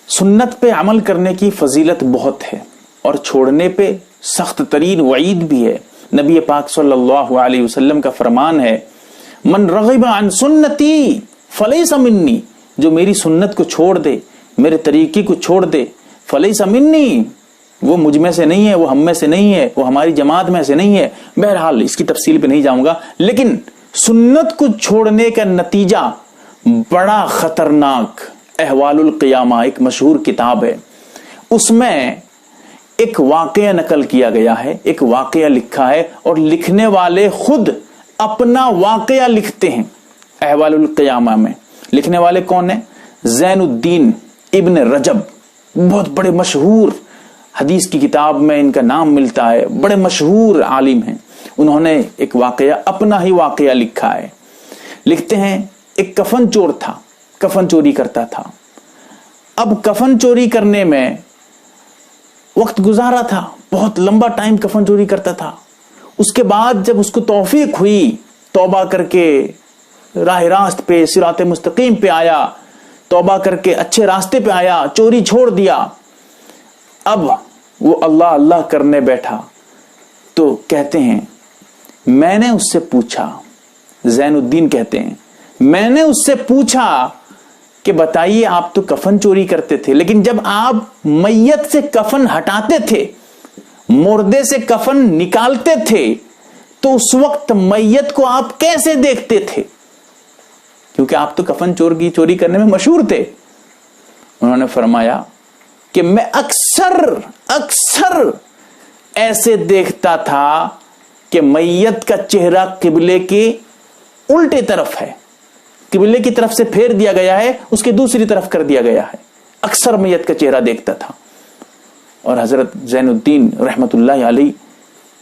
سنت پہ عمل کرنے کی فضیلت بہت ہے اور چھوڑنے پہ سخت ترین وعید بھی ہے. نبی پاک صلی اللہ علیہ وسلم کا فرمان ہے من رغب عن سنتی فلیس منی, جو میری سنت کو چھوڑ دے, میرے طریقے کو چھوڑ دے, فلیس منی, وہ مجھ میں سے نہیں ہے, وہ ہم میں سے نہیں ہے, وہ ہماری جماعت میں سے نہیں ہے. بہرحال اس کی تفصیل پہ نہیں جاؤں گا, لیکن سنت کو چھوڑنے کا نتیجہ بڑا خطرناک. احوال القیامہ ایک مشہور کتاب ہے, اس میں ایک واقعہ نقل کیا گیا ہے, ایک واقعہ لکھا ہے اور لکھنے والے خود اپنا واقعہ لکھتے ہیں. احوال القیامہ میں لکھنے والے کون ہیں؟ زین الدین ابن رجب, بہت بڑے مشہور, حدیث کی کتاب میں ان کا نام ملتا ہے, بڑے مشہور عالم ہیں. انہوں نے ایک واقعہ, اپنا ہی واقعہ لکھا ہے. لکھتے ہیں ایک کفن چور تھا, کفن چوری کرتا تھا. اب کفن چوری کرنے میں وقت گزارا تھا, بہت لمبا ٹائم کفن چوری کرتا تھا. اس کے بعد جب اس کو توفیق ہوئی, توبہ کر کے راہ راست پہ, صراط مستقیم پہ آیا, توبہ کر کے اچھے راستے پہ آیا, چوری چھوڑ دیا. اب وہ اللہ اللہ کرنے بیٹھا تو کہتے ہیں میں نے اس سے پوچھا, زین الدین کہتے ہیں میں نے اس سے پوچھا کہ بتائیے آپ تو کفن چوری کرتے تھے, لیکن جب آپ میت سے کفن ہٹاتے تھے, مردے سے کفن نکالتے تھے, تو اس وقت میت کو آپ کیسے دیکھتے تھے؟ کیونکہ آپ تو کفن چوری کرنے میں مشہور تھے. انہوں نے فرمایا کہ میں اکثر ایسے دیکھتا تھا کہ میت کا چہرہ قبلے کے الٹے طرف ہے, قبلے کی طرف سے پھیر دیا گیا ہے, اس کے دوسری طرف کر دیا گیا ہے. اکثر میت کا چہرہ دیکھتا تھا. اور حضرت زین الدین رحمت اللہ علیہ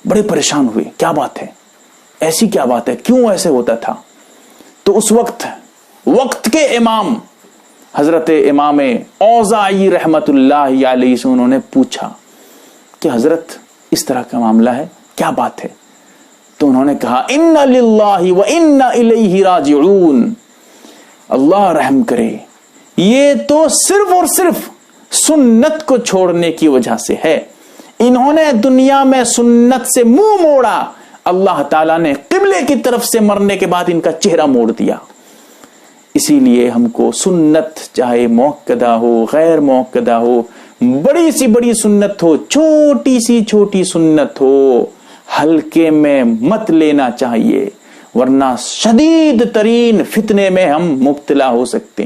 بڑے پریشان ہوئے, کیا بات ہے, ایسی کیا بات ہے, کیوں ایسے ہوتا تھا؟ تو اس وقت کے امام حضرت امام اوزاعی رحمت اللہ علیہ سے انہوں نے پوچھا کہ حضرت اس طرح کا معاملہ ہے, کیا بات ہے؟ تو انہوں نے کہا ان للہ و انا الیہ راجعون, اللہ رحم کرے, یہ تو صرف اور صرف سنت کو چھوڑنے کی وجہ سے ہے. انہوں نے دنیا میں سنت سے منہ موڑا, اللہ تعالیٰ نے قبلے کی طرف سے مرنے کے بعد ان کا چہرہ موڑ دیا. اسی لیے ہم کو سنت چاہے موقدہ ہو غیر موقدہ ہو, بڑی سی بڑی سنت ہو چھوٹی سی چھوٹی سنت ہو, ہلکے میں مت لینا چاہیے, ورنہ شدید ترین فتنے میں ہم مبتلا ہو سکتے ہیں.